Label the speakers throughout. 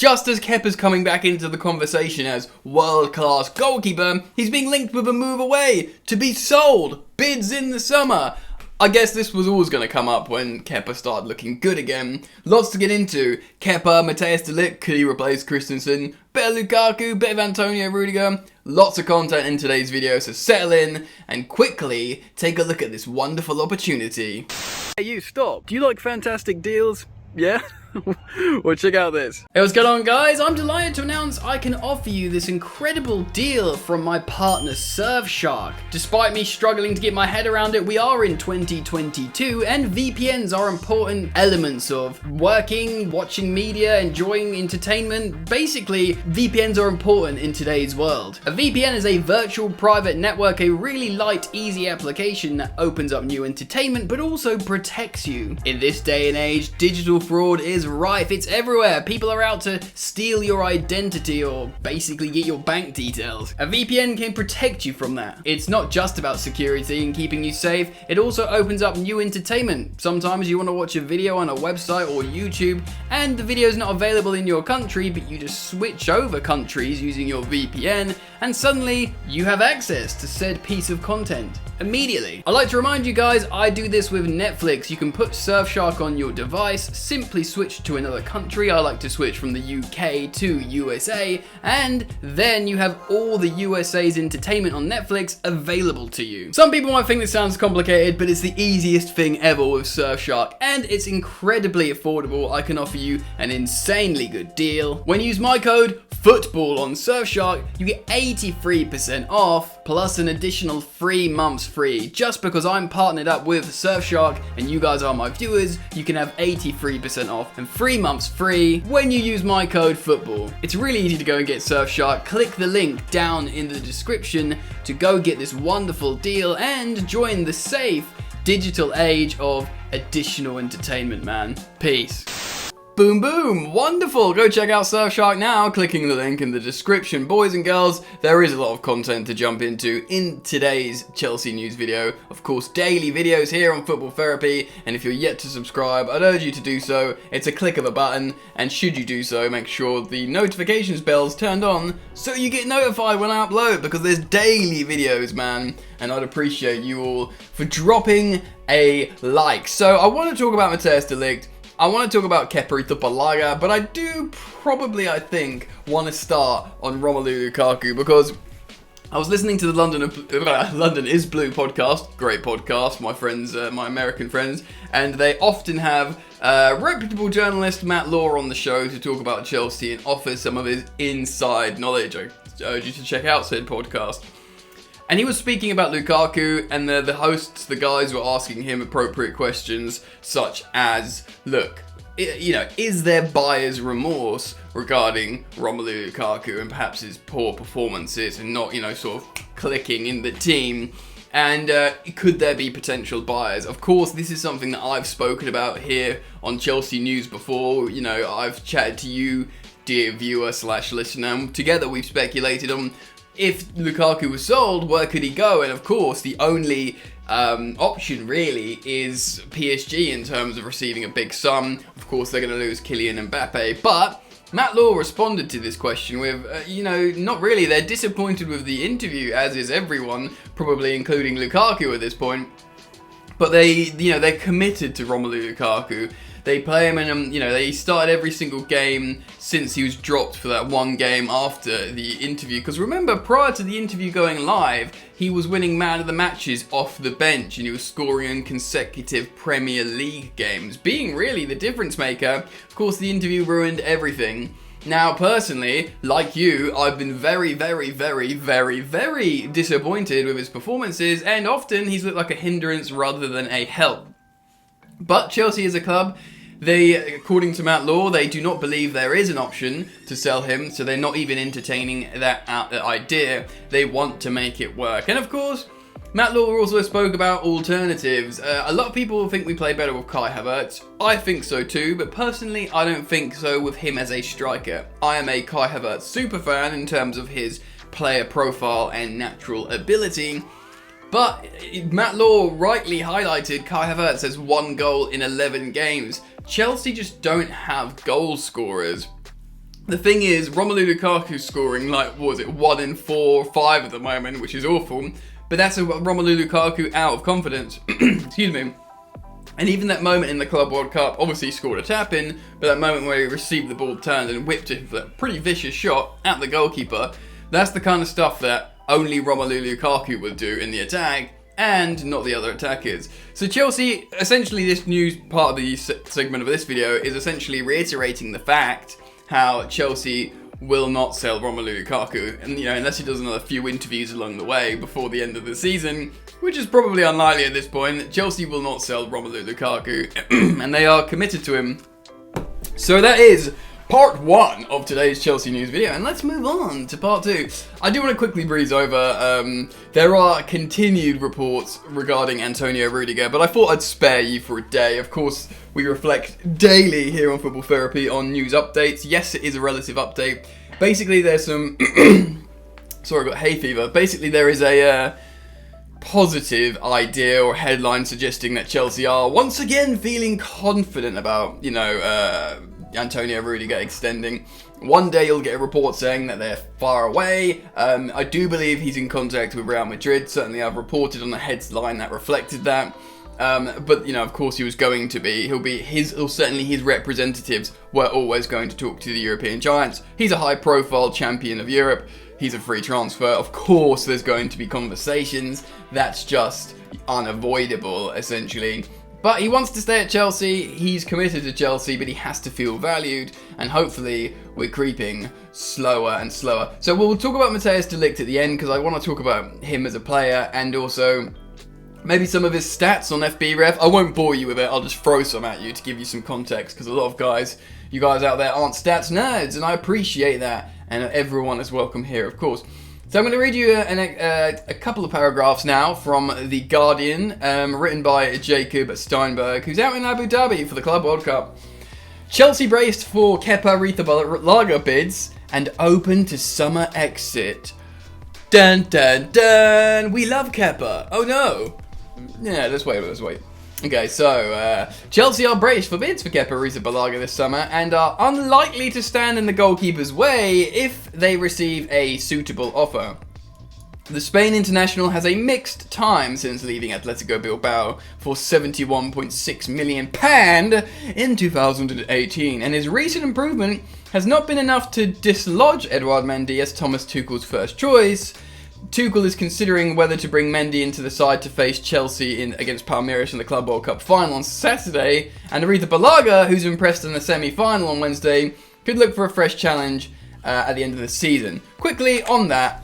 Speaker 1: Just as Kepa's coming back into the conversation as world-class goalkeeper, he's being linked with a move away to be sold. Bids in the summer. I guess this was always going to come up when Kepa started looking good again. Lots to get into. Kepa, Matthijs de Ligt, could he replace Christensen? Bit of Lukaku, bit of Antonio Rudiger. Lots of content in today's video, so settle in and quickly take a look at this wonderful opportunity. Hey you, stop. Do you like fantastic deals? Yeah? Well, check out this. Hey, what's going on, guys? I'm delighted to announce I can offer you this incredible deal from my partner Surfshark. Despite me struggling to get my head around it, we are in 2022 and VPNs are important elements of working, watching media, enjoying entertainment. Basically, VPNs are important in today's world. A VPN is a virtual private network, a really light, easy application that opens up new entertainment but also protects you. In this day and age, digital fraud is rife. It's everywhere. People are out to steal your identity or basically get your bank details. A VPN can protect you from that. It's not just about security and keeping you safe, it also opens up new entertainment. Sometimes you want to watch a video on a website or YouTube and the video is not available in your country, but you just switch over countries using your VPN and suddenly you have access to said piece of content immediately. I like to remind you guys, I do this with Netflix. You can put Surfshark on your device, simply switch to another country. I like to switch from the UK to USA, and then you have all the USA's entertainment on Netflix available to you. Some people might think this sounds complicated, but it's the easiest thing ever with Surfshark, and it's incredibly affordable. I can offer you an insanely good deal. When you use my code FOOTBALL on Surfshark, you get 83% off, plus an additional 3 months free. Just because I'm partnered up with Surfshark and you guys are my viewers, you can have 83% off and 3 months free when you use my code FOOTBALL. It's really easy to go and get Surfshark. Click the link down in the description to go get this wonderful deal and join the safe digital age of additional entertainment, man. Peace. Boom boom, wonderful. Go check out Surfshark now, clicking the link in the description. Boys and girls, there is a lot of content to jump into in today's Chelsea news video. Of course, daily videos here on Football Therapy, and if you're yet to subscribe, I'd urge you to do so. It's a click of a button, and should you do so, make sure the notifications bell's turned on so you get notified when I upload, because there's daily videos, man, and I'd appreciate you all for dropping a like. So I want to talk about Matthijs de Ligt. I want to talk about Kepa Arrizabalaga, but I do probably, I think, want to start on Romelu Lukaku because I was listening to the London is Blue podcast, great podcast, my friends, my American friends, and they often have reputable journalist Matt Law on the show to talk about Chelsea and offer some of his inside knowledge. I urge you to check out said podcast. And he was speaking about Lukaku, and the hosts, the guys, were asking him appropriate questions such as, look, is there buyer's remorse regarding Romelu Lukaku and perhaps his poor performances and not, sort of clicking in the team? And could there be potential buyers? Of course, this is something that I've spoken about here on Chelsea News before. I've chatted to you, dear viewer/listener, and together we've speculated on if Lukaku was sold, where could he go? And of course, the only option really is PSG in terms of receiving a big sum. Of course, they're going to lose Kylian Mbappe. But Matt Law responded to this question with, not really. They're disappointed with the interview, as is everyone, probably including Lukaku at this point. But they're committed to Romelu Lukaku. They play him in, they started every single game since he was dropped for that one game after the interview. Because remember, prior to the interview going live, he was winning man of the matches off the bench and he was scoring in consecutive Premier League games, being really the difference maker. Of course, the interview ruined everything. Now, personally, like you, I've been very, very, very, very, very disappointed with his performances, and often he's looked like a hindrance rather than a help. But Chelsea as a club, according to Matt Law, they do not believe there is an option to sell him, so they're not even entertaining that idea. They want to make it work. And of course, Matt Law also spoke about alternatives. A lot of people think we play better with Kai Havertz. I think so too, but personally, I don't think so with him as a striker. I am a Kai Havertz super fan in terms of his player profile and natural ability. But Matt Law rightly highlighted Kai Havertz has 1 goal in 11 games. Chelsea just don't have goal scorers. The thing is, Romelu Lukaku's scoring, like, what was it, 1 in 4 or 5 at the moment, which is awful. But that's a Romelu Lukaku out of confidence. Excuse me. And even that moment in the Club World Cup, obviously he scored a tap-in, but that moment where he received the ball, turned and whipped it for a pretty vicious shot at the goalkeeper, that's the kind of stuff that only Romelu Lukaku would do in the attack, and not the other attackers. So Chelsea, essentially this news part of the segment of this video is essentially reiterating the fact how Chelsea will not sell Romelu Lukaku, and unless he does another few interviews along the way before the end of the season, which is probably unlikely at this point, Chelsea will not sell Romelu Lukaku, and they are committed to him. So that is part 1 of today's Chelsea news video, and let's move on to part 2. I do want to quickly breeze over, there are continued reports regarding Antonio Rudiger, but I thought I'd spare you for a day. Of course, we reflect daily here on Football Therapy on news updates. Yes, it is a relative update. Basically, there's some... Sorry, I got hay fever. Basically, there is a positive idea or headline suggesting that Chelsea are once again feeling confident about, Antonio Rudiger extending. One day you'll get a report saying that they're far away. I do believe he's in contact with Real Madrid. Certainly I've reported on the headline that reflected that. But of course certainly his representatives were always going to talk to the European giants. He's a high profile champion of Europe. He's a free transfer. Of course there's going to be conversations. That's just unavoidable, essentially. But he wants to stay at Chelsea, he's committed to Chelsea, but he has to feel valued, and hopefully we're creeping slower and slower. So we'll talk about Matthijs de Ligt at the end, because I want to talk about him as a player, and also maybe some of his stats on FBref. I won't bore you with it, I'll just throw some at you to give you some context, because a lot of you guys out there aren't stats nerds, and I appreciate that, and everyone is welcome here, of course. So I'm going to read you a couple of paragraphs now from The Guardian, written by Jacob Steinberg, who's out in Abu Dhabi for the Club World Cup. Chelsea braced for Kepa Arrizabalaga bids and open to summer exit. Dun dun dun! We love Kepa! Oh no! Yeah, let's wait. Okay, so Chelsea are braced for bids for Kepa Arrizabalaga this summer and are unlikely to stand in the goalkeeper's way if they receive a suitable offer. The Spain international has a mixed time since leaving Atletico Bilbao for £71.6 million in 2018, and his recent improvement has not been enough to dislodge Edouard Mendy as Thomas Tuchel's first choice. Tuchel is considering whether to bring Mendy into the side to face Chelsea against Palmeiras in the Club World Cup final on Saturday, and Arrizabalaga, who's impressed in the semi-final on Wednesday, could look for a fresh challenge at the end of the season. Quickly on that,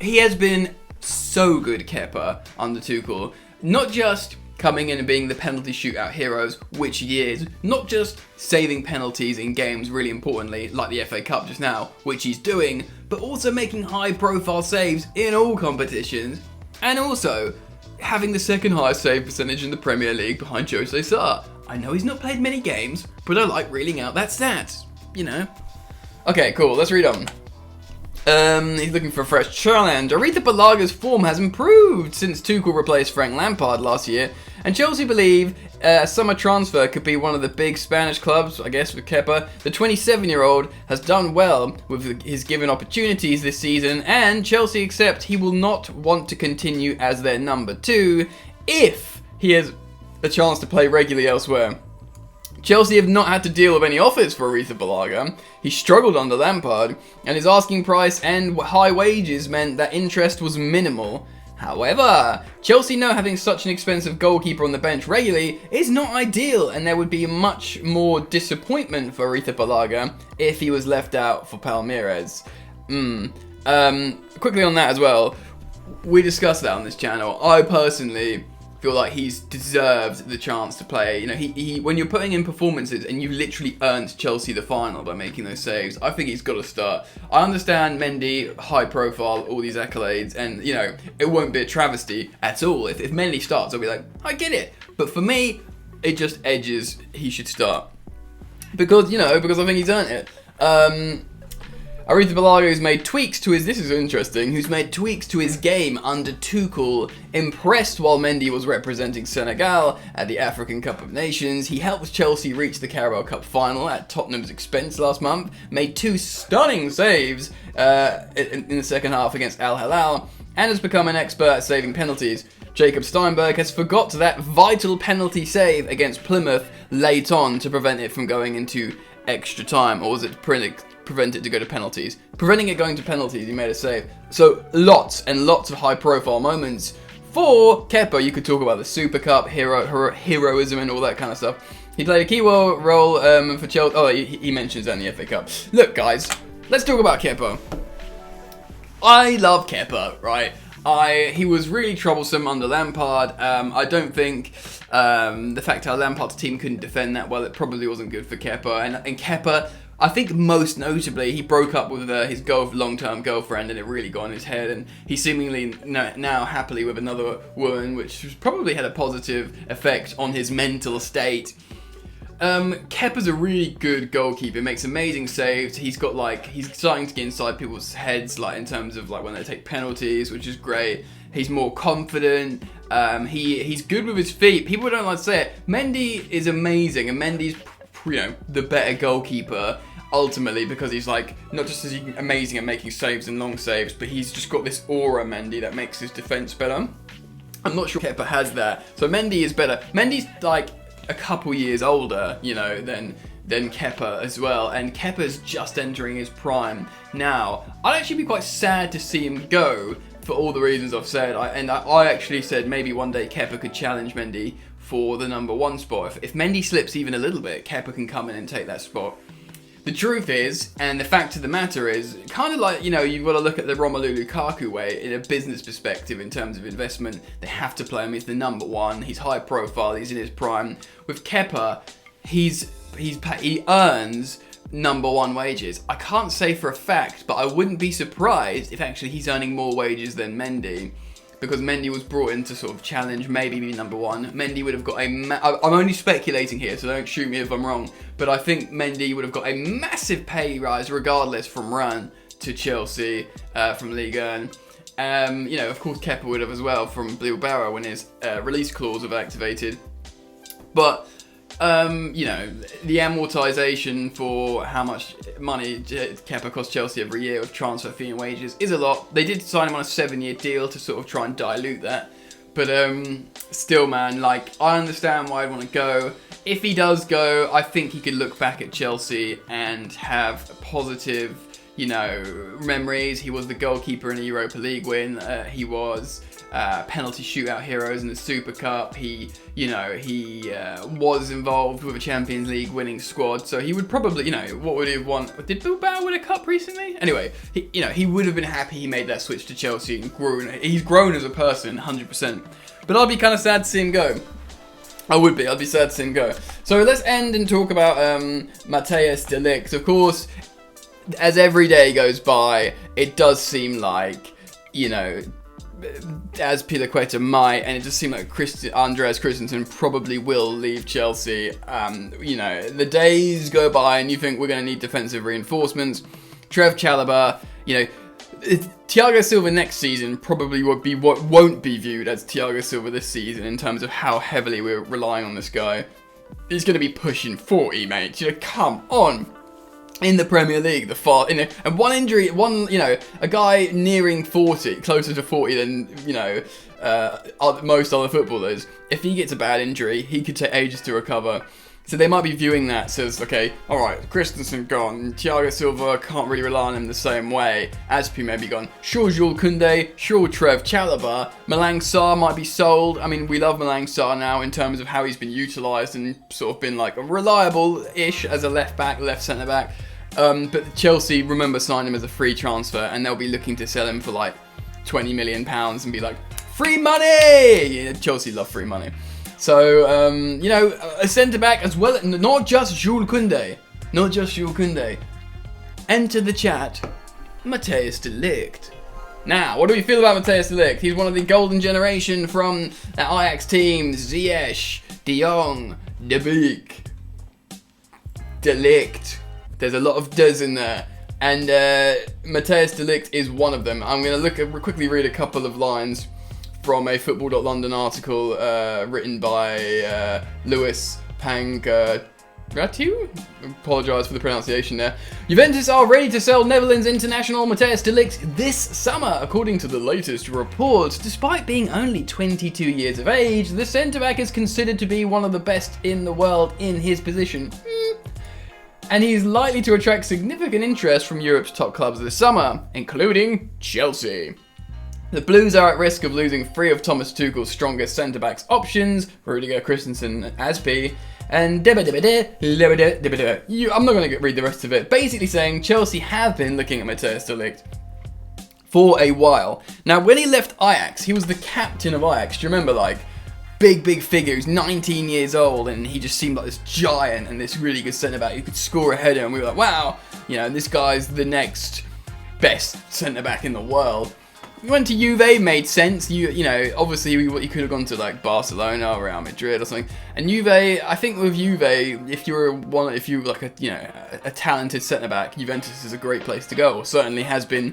Speaker 1: he has been so good, Kepa, under Tuchel. Not just coming in and being the penalty shootout heroes, which he is, not just saving penalties in games really importantly, like the FA Cup just now, which he's doing, but also making high profile saves in all competitions, and also having the second highest save percentage in the Premier League behind Jose Sarr. I know he's not played many games, but I like reeling out that stat, Okay, cool, let's read on. He's looking for a fresh challenge. Arrizabalaga form has improved since Tuchel replaced Frank Lampard last year, and Chelsea believe a summer transfer could be one of the big Spanish clubs, I guess, with Kepa. The 27-year-old has done well with his given opportunities this season, and Chelsea accept he will not want to continue as their number 2 if he has a chance to play regularly elsewhere. Chelsea have not had to deal with any offers for Arrizabalaga. He struggled under Lampard, and his asking price and high wages meant that interest was minimal. However, Chelsea know having such an expensive goalkeeper on the bench regularly is not ideal, and there would be much more disappointment for Arrizabalaga if he was left out for Palmeiras. Quickly on that as well, we discussed that on this channel. I personally feel like he's deserved the chance to play. He when you're putting in performances and you literally earned Chelsea the final by making those saves, I think he's got to start. I understand Mendy, high profile, all these accolades, and it won't be a travesty at all. If Mendy starts, I'll be like, I get it. But for me, it just edges he should start. Because I think he's earned it. Arrizabalaga, who's made tweaks to his, this is interesting, who's made tweaks to his game under Tuchel, impressed while Mendy was representing Senegal at the African Cup of Nations. He helped Chelsea reach the Carabao Cup final at Tottenham's expense last month, made 2 stunning saves in the second half against Al Hilal, and has become an expert at saving penalties. Jacob Steinberg has forgot that vital penalty save against Plymouth late on to prevent it from going into extra time, or was it prevent it to go to penalties? Preventing it going to penalties, he made a save. So lots and lots of high-profile moments for Kepa. You could talk about the Super Cup, heroism and all that kind of stuff. He played a key role for Chelsea. Oh, he mentions that in the FA Cup. Look, guys, let's talk about Kepa. I love Kepa, right? He was really troublesome under Lampard. I don't think the fact how Lampard's team couldn't defend that well, it probably wasn't good for Kepa. And Kepa, I think most notably, he broke up with his long-term girlfriend, and it really got on his head. And he's seemingly now happily with another woman, which probably had a positive effect on his mental state. Kepa's a really good goalkeeper, makes amazing saves. He's starting to get inside people's heads, like in terms of like when they take penalties, which is great. He's more confident. He's good with his feet. People don't like to say it. Mendy is amazing, and Mendy's the better goalkeeper ultimately, because he's like not just amazing at making saves and long saves, but he's just got this aura, Mendy, that makes his defense better. I'm not sure Kepa has that, so Mendy is better. Mendy's like a couple years older, than Kepa as well, and Kepa's just entering his prime now. I'd actually be quite sad to see him go for all the reasons I've said. I actually said maybe one day Kepa could challenge Mendy for the number 1 spot. If Mendy slips even a little bit, Kepa can come in and take that spot. The truth is, and the fact of the matter is, kind of like, you've got to look at the Romelu Lukaku way in a business perspective in terms of investment. They have to play him. He's the number 1. He's high profile. He's in his prime. With Kepa, he earns number 1 wages. I can't say for a fact, but I wouldn't be surprised if actually he's earning more wages than Mendy, because Mendy was brought in to sort of challenge, maybe be number 1. Mendy would have got I'm only speculating here, so don't shoot me if I'm wrong, but I think Mendy would have got a massive pay rise regardless from Rennes to Chelsea, from Ligue 1. Of course Kepa would have as well from Bilbao when his release clause was activated. But the amortization for how much money Kepa costs Chelsea every year with transfer fee and wages is a lot. They did sign him on a 7-year deal to sort of try and dilute that. But still, man, I understand why I'd want to go. If he does go, I think he could look back at Chelsea and have positive, memories. He was the goalkeeper in a Europa League win. He was penalty shootout heroes in the Super Cup. He was involved with a Champions League winning squad. So he would probably, what would he have won? Did Bilbao win a cup recently? Anyway, he would have been happy he made that switch to Chelsea and grown. He's grown as a person, 100%. But I'd be kind of sad to see him go. I'd be sad to see him go. So let's end and talk about Matthijs de Ligt. Of course, as every day goes by, it does seem like, as Pilaqueta might, and it just seems like Andreas Christensen probably will leave Chelsea. The days go by and you think we're going to need defensive reinforcements. Trev Chalobah, Thiago Silva next season probably won't be viewed as Thiago Silva this season in terms of how heavily we're relying on this guy. He's going to be pushing 40, mate. Come on. In the Premier League, and one injury, a guy nearing 40, closer to 40 than, most other footballers, if he gets a bad injury, he could take ages to recover. So they might be viewing that as, okay, alright, Christensen gone, Thiago Silva can't really rely on him the same way, Aspi may be gone, sure Jules Koundé, sure Trev Chalobah, Malang Sarr might be sold. I mean, we love Malang Sarr now in terms of how he's been utilised and sort of been like reliable-ish as a left-back, left centre-back. But Chelsea, remember, signed him as a free transfer, and they'll be looking to sell him for like £20 million and be like, free money! Chelsea love free money. So, a centre-back as well, not just Jules Koundé. Enter the chat, Matthijs de Ligt. Now, what do we feel about Matthijs de Ligt? He's one of the golden generation from the Ajax team. Ziyech, De Jong, De Beek, De Ligt. There's a lot of does in there. And Matthijs de Ligt is one of them. I'm going to quickly read a couple of lines from a Football.London article written by Lewis Pangratu? Apologise for the pronunciation there. Juventus are ready to sell Netherlands international Matthijs de Ligt this summer, according to the latest reports. Despite being only 22 years of age, the centre-back is considered to be one of the best in the world in his position. And he's likely to attract significant interest from Europe's top clubs this summer, including Chelsea. The Blues are at risk of losing 3 of Thomas Tuchel's strongest centre-backs options, Rudiger, Christensen, and Aspi, and I'm not going to read the rest of it. Basically saying Chelsea have been looking at Matthijs de Ligt for a while. Now, when he left Ajax, he was the captain of Ajax. Do you remember, like, big figure, who's 19 years old, and he just seemed like this giant and this really good centre-back who could score a header, and we were like, wow, you know, this guy's the next best centre-back in the world. He went to Juve, made sense. You know, obviously he could have gone to like Barcelona or Real Madrid or something. And Juve, I think with Juve, if you're like a talented centre back, Juventus is a great place to go. Or certainly has been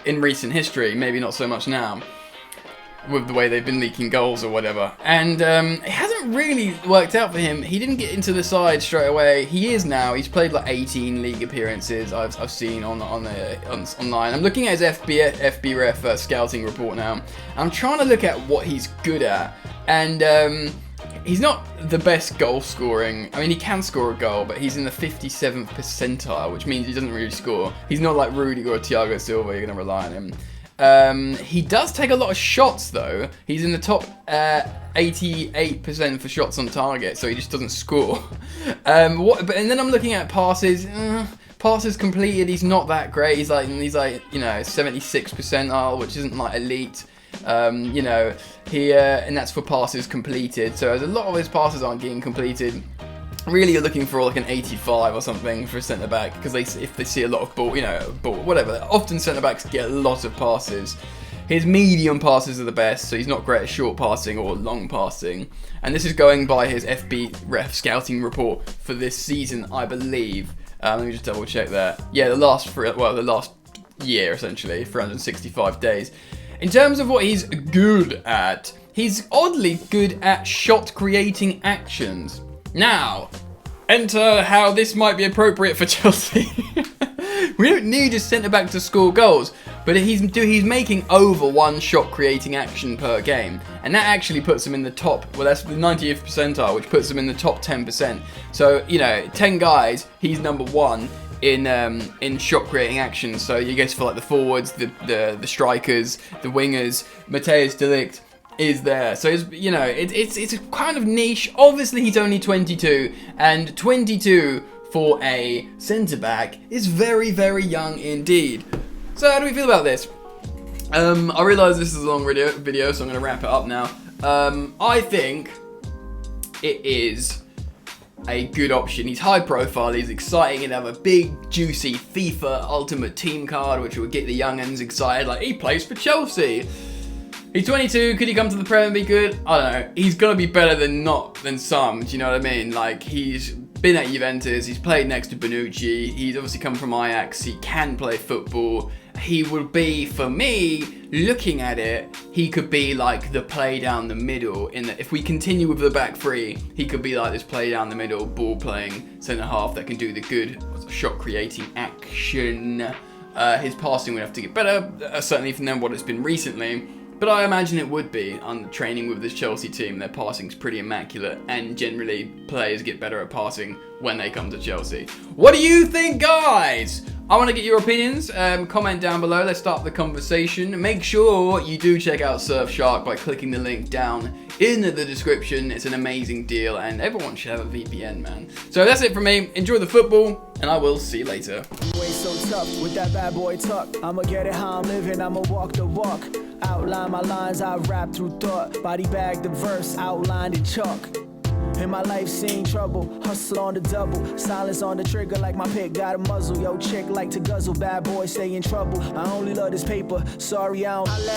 Speaker 1: in recent history. Maybe not so much now, with the way they've been leaking goals or whatever. And it hasn't really worked out for him. He didn't get into the side straight away. He is now. He's played like 18 league appearances I've seen online. I'm looking at his FBref scouting report now. I'm trying to look at what he's good at. And he's not the best goal scoring. I mean, he can score a goal, but he's in the 57th percentile, which means he doesn't really score. He's not like Rudiger or Thiago Silva. You're going to rely on him. He does take a lot of shots though. He's in the top 88% for shots on target, so he just doesn't score. And then I'm looking at passes. Passes completed, he's not that great. He's like 76th percentile, which isn't like elite. And that's for passes completed. So a lot of his passes aren't getting completed. Really, you're looking for like an 85 or something for a centre back, because if they see a lot of ball, whatever. Often centre backs get a lot of passes. His medium passes are the best, so he's not great at short passing or long passing. And this is going by his FBref scouting report for this season, I believe. Let me just double check that. Yeah, the last year essentially, 365 days. In terms of what he's good at, he's oddly good at shot creating actions. Now, enter how this might be appropriate for Chelsea. We don't need a centre-back to score goals, but he's making over one shot creating action per game. And that actually puts him in the top, that's the 90th percentile, which puts him in the top 10%. So, 10 guys, he's number 1 in shot creating actions. So you guess for like the forwards, the strikers, the wingers, Matthijs de Ligt is there. So it's a kind of niche. Obviously he's only 22, and 22 for a centre-back is very, very young indeed. So how do we feel about this? I realise this is a long video, so I'm going to wrap it up now. I think it is a good option. He's high profile, he's exciting, he'd have a big, juicy FIFA Ultimate Team card, which would get the young'uns excited, like, he plays for Chelsea. He's 22, could he come to the Prem and be good? I don't know. He's going to be better than some, do you know what I mean? Like, he's been at Juventus, he's played next to Bonucci, he's obviously come from Ajax, he can play football. He would be, for me, looking at it, he could be like the play down the middle. If we continue with the back three, he could be like this play down the middle, ball playing centre half that can do the good shot creating action. His passing would have to get better, certainly from what it's been recently. But I imagine it would be on training with this Chelsea team. Their passing's pretty immaculate, and generally players get better at passing when they come to Chelsea. What do you think, guys? I want to get your opinions. Comment down below. Let's start the conversation. Make sure you do check out Surfshark by clicking the link down in the description. It's an amazing deal, and everyone should have a VPN, man. So that's it from me. Enjoy the football, and I will see you later.
Speaker 2: So tough with that bad boy tuck. I'ma get it how I'm living. I'ma walk the walk. Outline my lines. I rap through thought. Body bag the verse. Outlined in chalk. In my life seen trouble, hustle on the double, silence on the trigger like my pick got a muzzle. Yo, chick like to guzzle, bad boy stay in trouble. I only love this paper, sorry I don't.